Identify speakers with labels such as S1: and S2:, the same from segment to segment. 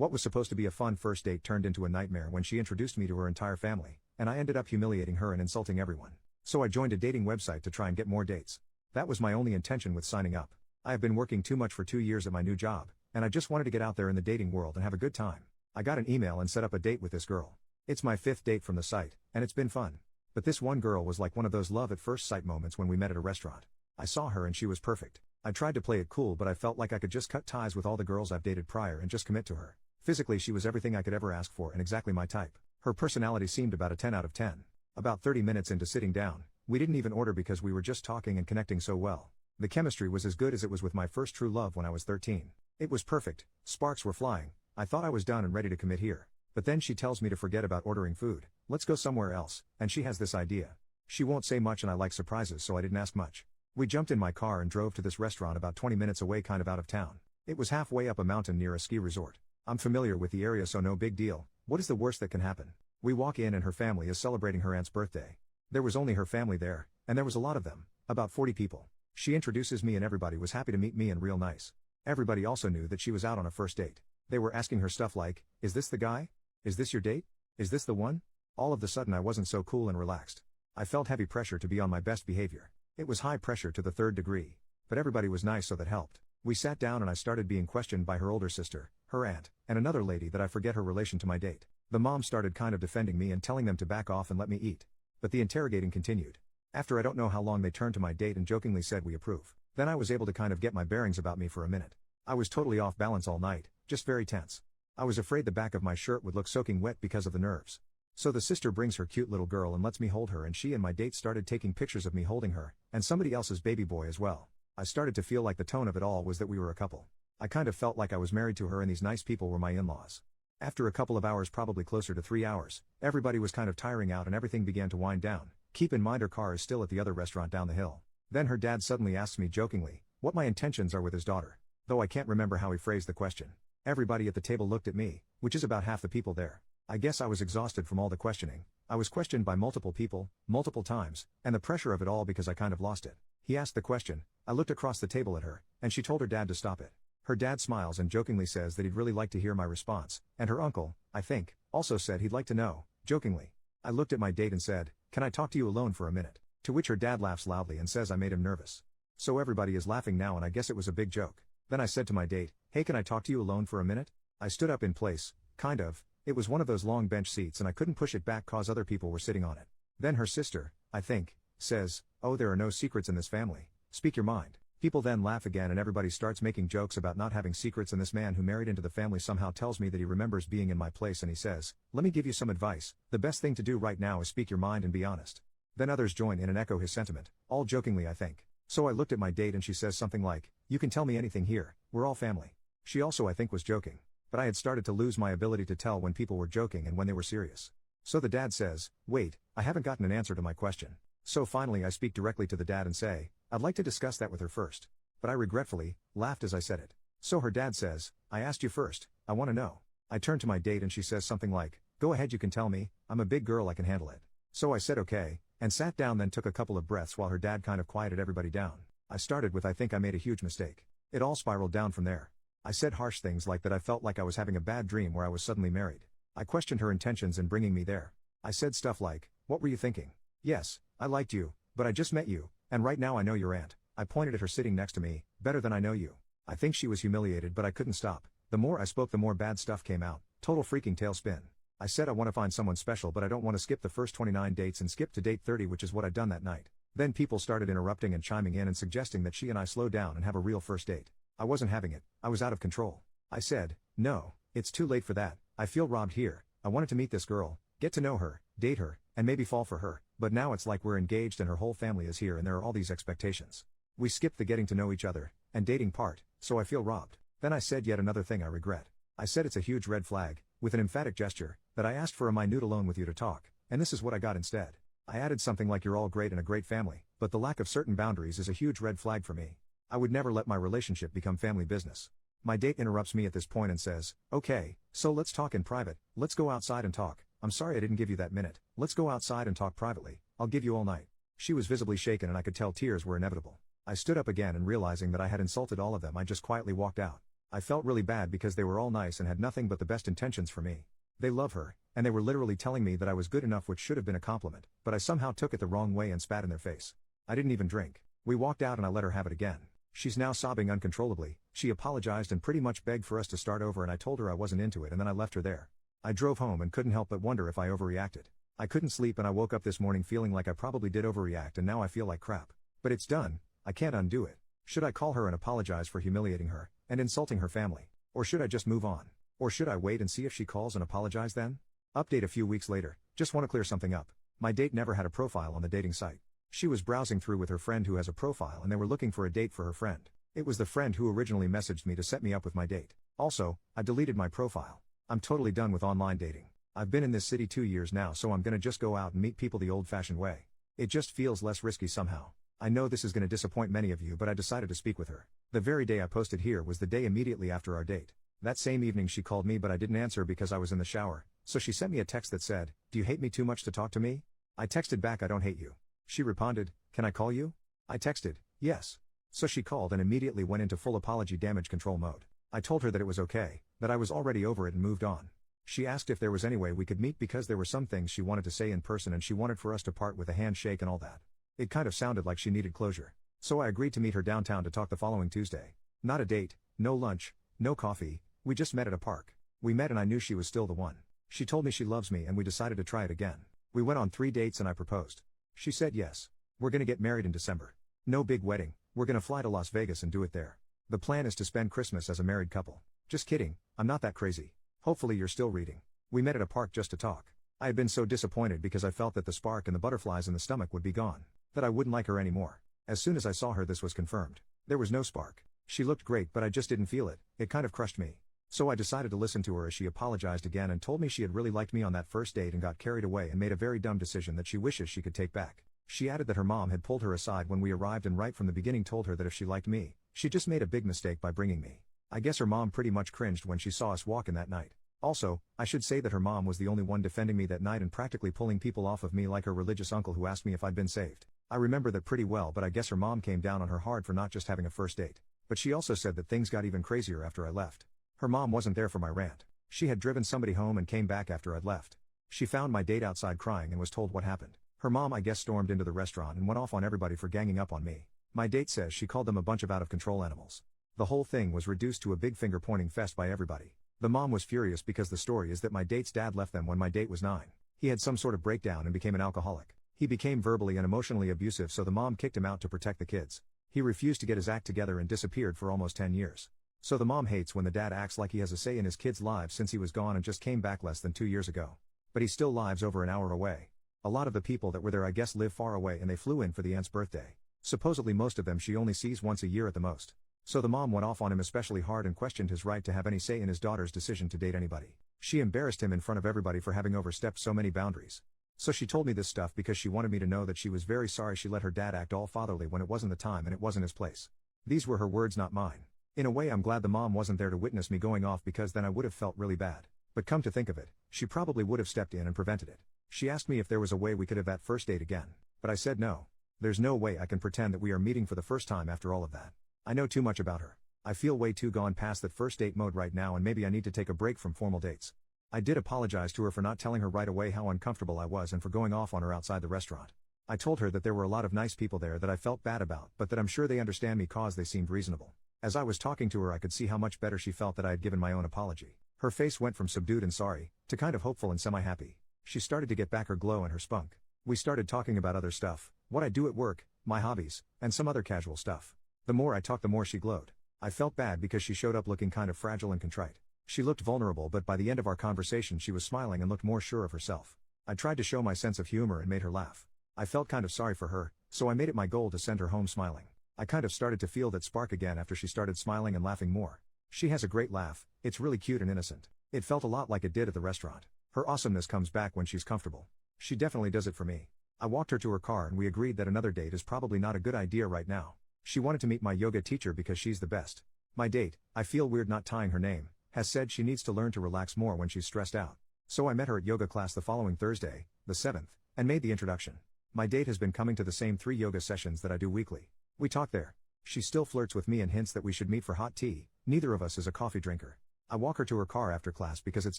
S1: What was supposed to be a fun first date turned into a nightmare when she introduced me to her entire family, and I ended up humiliating her and insulting everyone. So I joined a dating website to try and get more dates. That was my only intention with signing up. I have been working too much for 2 years at my new job, and I just wanted to get out there in the dating world and have a good time. I got an email and set up a date with this girl. It's my 5th date from the site, and it's been fun. But this one girl was like one of those love at first sight moments when we met at a restaurant. I saw her and she was perfect. I tried to play it cool, but I felt like I could just cut ties with all the girls I've dated prior and just commit to her. Physically, she was everything I could ever ask for and exactly my type. Her personality seemed about a 10 out of 10. About 30 minutes into sitting down, we didn't even order because we were just talking and connecting so well. The chemistry was as good as it was with my first true love when I was 13. It was perfect, sparks were flying. I thought I was done and ready to commit here. But then she tells me to forget about ordering food, let's go somewhere else, and she has this idea. She won't say much and I like surprises, so I didn't ask much. We jumped in my car and drove to this restaurant about 20 minutes away, kind of out of town. It was halfway up a mountain near a ski resort. I'm familiar with the area, so no big deal. What is the worst that can happen? We walk in and her family is celebrating her aunt's birthday. There was only her family there, and there was a lot of them, about 40 people. She introduces me and everybody was happy to meet me and real nice. Everybody also knew that she was out on a first date. They were asking her stuff like, is this the guy? Is this your date? Is this the one? All of the sudden I wasn't so cool and relaxed. I felt heavy pressure to be on my best behavior. It was high pressure to the 3rd degree. But everybody was nice, so that helped. We sat down and I started being questioned by her older sister, her aunt, and another lady that I forget her relation to my date. The mom started kind of defending me and telling them to back off and let me eat. But the interrogating continued. After I don't know how long, they turned to my date and jokingly said we approve. Then I was able to kind of get my bearings about me for a minute. I was totally off balance all night, just very tense. I was afraid the back of my shirt would look soaking wet because of the nerves. So the sister brings her cute little girl and lets me hold her, and she and my date started taking pictures of me holding her, and somebody else's baby boy as well. I started to feel like the tone of it all was that we were a couple. I kind of felt like I was married to her and these nice people were my in-laws. After a couple of hours, probably closer to 3 hours, everybody was kind of tiring out and everything began to wind down. Keep in mind her car is still at the other restaurant down the hill. Then her dad suddenly asks me jokingly what my intentions are with his daughter. Though I can't remember how he phrased the question. Everybody at the table looked at me, which is about half the people there. I guess I was exhausted from all the questioning. I was questioned by multiple people, multiple times, and the pressure of it all because I kind of lost it. He asked the question, I looked across the table at her, and she told her dad to stop it. Her dad smiles and jokingly says that he'd really like to hear my response, and her uncle, I think, also said he'd like to know, jokingly. I looked at my date and said, can I talk to you alone for a minute? To which her dad laughs loudly and says I made him nervous. So everybody is laughing now and I guess it was a big joke. Then I said to my date, hey, can I talk to you alone for a minute? I stood up in place, kind of. It was one of those long bench seats and I couldn't push it back cause other people were sitting on it. Then her sister, I think, says, oh, there are no secrets in this family. Speak your mind. People then laugh again and everybody starts making jokes about not having secrets, and this man who married into the family somehow tells me that he remembers being in my place and he says, let me give you some advice. The best thing to do right now is speak your mind and be honest. Then others join in and echo his sentiment, all jokingly I think. So I looked at my date and she says something like, you can tell me anything here, we're all family. She also I think was joking. But I had started to lose my ability to tell when people were joking and when they were serious. So the dad says, wait, I haven't gotten an answer to my question. So finally I speak directly to the dad and say, I'd like to discuss that with her first. But I regretfully laughed as I said it. So her dad says, I asked you first, I want to know. I turn to my date and she says something like, go ahead, you can tell me, I'm a big girl, I can handle it. So I said okay, and sat down, then took a couple of breaths while her dad kind of quieted everybody down. I started with I think I made a huge mistake. It all spiraled down from there. I said harsh things like that I felt like I was having a bad dream where I was suddenly married. I questioned her intentions in bringing me there. I said stuff like, what were you thinking? Yes, I liked you, but I just met you, and right now I know your aunt. I pointed at her sitting next to me, better than I know you. I think she was humiliated, but I couldn't stop. The more I spoke, the more bad stuff came out. Total freaking tailspin. I said I want to find someone special, but I don't want to skip the first 29 dates and skip to date 30, which is what I'd done that night. Then people started interrupting and chiming in and suggesting that she and I slow down and have a real first date. I wasn't having it. I was out of control. I said, no, it's too late for that. I feel robbed here. I wanted to meet this girl, get to know her, date her, and maybe fall for her, but now it's like we're engaged and her whole family is here and there are all these expectations. We skipped the getting to know each other and dating part, so I feel robbed. Then I said yet another thing I regret. I said it's a huge red flag, with an emphatic gesture, that I asked for a minute alone with you to talk, and this is what I got instead. I added something like you're all great and a great family, but the lack of certain boundaries is a huge red flag for me. I would never let my relationship become family business. My date interrupts me at this point and says, okay, so let's talk in private, let's go outside and talk. I'm sorry I didn't give you that minute, let's go outside and talk privately, I'll give you all night. She was visibly shaken and I could tell tears were inevitable. I stood up again and realizing that I had insulted all of them, I just quietly walked out. I felt really bad because they were all nice and had nothing but the best intentions for me. They love her, and they were literally telling me that I was good enough, which should have been a compliment, but I somehow took it the wrong way and spat in their face. I didn't even drink. We walked out and I let her have it again. She's now sobbing uncontrollably. She apologized and pretty much begged for us to start over, and I told her I wasn't into it, and then I left her there. I drove home and couldn't help but wonder if I overreacted. I couldn't sleep and I woke up this morning feeling like I probably did overreact, and now I feel like crap. But it's done. I can't undo it. Should I call her and apologize for humiliating her and insulting her family? Or should I just move on? Or should I wait and see if she calls and apologize then? Update a few weeks later. Just want to clear something up. My date never had a profile on the dating site. She was browsing through with her friend who has a profile, and they were looking for a date for her friend. It was the friend who originally messaged me to set me up with my date. Also, I deleted my profile. I'm totally done with online dating. I've been in this city 2 years now, so I'm gonna just go out and meet people the old-fashioned way. It just feels less risky somehow. I know this is gonna disappoint many of you, but I decided to speak with her. The very day I posted here was the day immediately after our date. That same evening she called me, but I didn't answer because I was in the shower, so she sent me a text that said, "Do you hate me too much to talk to me?" I texted back, "I don't hate you." She responded, "Can I call you?" I texted, "Yes." So she called and immediately went into full apology damage control mode. I told her that it was okay, that I was already over it and moved on. She asked if there was any way we could meet because there were some things she wanted to say in person and she wanted for us to part with a handshake and all that. It kind of sounded like she needed closure. So I agreed to meet her downtown to talk the following Tuesday. Not a date, no lunch, no coffee, we just met at a park. We met and I knew she was still the one. She told me she loves me and we decided to try it again. We went on 3 dates and I proposed. She said yes. We're gonna get married in December. No big wedding, we're gonna fly to Las Vegas and do it there. The plan is to spend Christmas as a married couple. Just kidding, I'm not that crazy. Hopefully you're still reading. We met at a park just to talk. I had been so disappointed because I felt that the spark and the butterflies in the stomach would be gone. That I wouldn't like her anymore. As soon as I saw her, this was confirmed. There was no spark. She looked great, but I just didn't feel it. It kind of crushed me. So I decided to listen to her as she apologized again and told me she had really liked me on that first date and got carried away and made a very dumb decision that she wishes she could take back. She added that her mom had pulled her aside when we arrived and right from the beginning told her that if she liked me, she just made a big mistake by bringing me. I guess her mom pretty much cringed when she saw us walk in that night. Also, I should say that her mom was the only one defending me that night and practically pulling people off of me like her religious uncle who asked me if I'd been saved. I remember that pretty well, but I guess her mom came down on her hard for not just having a first date. But she also said that things got even crazier after I left. Her mom wasn't there for my rant. She had driven somebody home and came back after I'd left. She found my date outside crying and was told what happened. Her mom, I guess, stormed into the restaurant and went off on everybody for ganging up on me. My date says she called them a bunch of out-of-control animals. The whole thing was reduced to a big finger-pointing fest by everybody. The mom was furious because the story is that my date's dad left them when my date was 9. He had some sort of breakdown and became an alcoholic. He became verbally and emotionally abusive, so the mom kicked him out to protect the kids. He refused to get his act together and disappeared for almost 10 years. So the mom hates when the dad acts like he has a say in his kids' lives since he was gone and just came back less than 2 years ago. But he still lives over an hour away. A lot of the people that were there I guess live far away and they flew in for the aunt's birthday. Supposedly most of them she only sees once a year at the most. So the mom went off on him especially hard and questioned his right to have any say in his daughter's decision to date anybody. She embarrassed him in front of everybody for having overstepped so many boundaries. So she told me this stuff because she wanted me to know that she was very sorry she let her dad act all fatherly when it wasn't the time and it wasn't his place. These were her words, not mine. In a way I'm glad the mom wasn't there to witness me going off because then I would have felt really bad. But come to think of it, she probably would have stepped in and prevented it. She asked me if there was a way we could have that first date again. But I said no. There's no way I can pretend that we are meeting for the first time after all of that. I know too much about her. I feel way too gone past that first date mode right now and maybe I need to take a break from formal dates. I did apologize to her for not telling her right away how uncomfortable I was and for going off on her outside the restaurant. I told her that there were a lot of nice people there that I felt bad about, but that I'm sure they understand me cause they seemed reasonable. As I was talking to her I could see how much better she felt that I had given my own apology. Her face went from subdued and sorry, to kind of hopeful and semi-happy. She started to get back her glow and her spunk. We started talking about other stuff, what I do at work, my hobbies, and some other casual stuff. The more I talked the more she glowed. I felt bad because she showed up looking kind of fragile and contrite. She looked vulnerable, but by the end of our conversation she was smiling and looked more sure of herself. I tried to show my sense of humor and made her laugh. I felt kind of sorry for her, so I made it my goal to send her home smiling. I kind of started to feel that spark again after she started smiling and laughing more. She has a great laugh, it's really cute and innocent. It felt a lot like it did at the restaurant. Her awesomeness comes back when she's comfortable. She definitely does it for me. I walked her to her car and we agreed that another date is probably not a good idea right now. She wanted to meet my yoga teacher because she's the best. My date, I feel weird not tying her name, has said she needs to learn to relax more when she's stressed out. So I met her at yoga class the following Thursday, the 7th, and made the introduction. My date has been coming to the same 3 yoga sessions that I do weekly. We talk there. She still flirts with me and hints that we should meet for hot tea, Neither of us is a coffee drinker. I walk her to her car after class because it's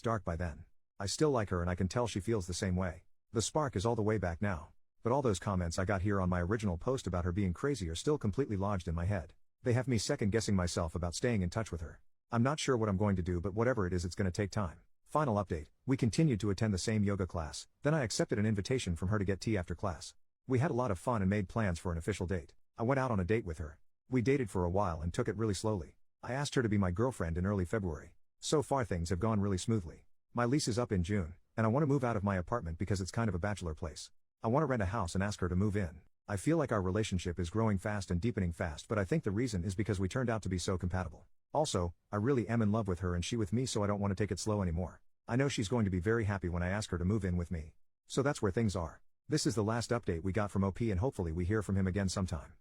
S1: dark by then. I still like her and I can tell she feels the same way. The spark is all the way back now. But all those comments I got here on my original post about her being crazy are still completely lodged in my head. They have me second guessing myself about staying in touch with her. I'm not sure what I'm going to do, but whatever it is, it's going to take time. Final update, we continued to attend the same yoga class, then I accepted an invitation from her to get tea after class. We had a lot of fun and made plans for an official date. I went out on a date with her. We dated for a while and took it really slowly. I asked her to be my girlfriend in early February. So far things have gone really smoothly. My lease is up in June, and I want to move out of my apartment because it's kind of a bachelor place. I want to rent a house and ask her to move in. I feel like our relationship is growing fast and deepening fast, but I think the reason is because we turned out to be so compatible. Also, I really am in love with her and she with me, so I don't want to take it slow anymore. I know she's going to be very happy when I ask her to move in with me. So that's where things are. This is the last update we got from OP and hopefully we hear from him again sometime.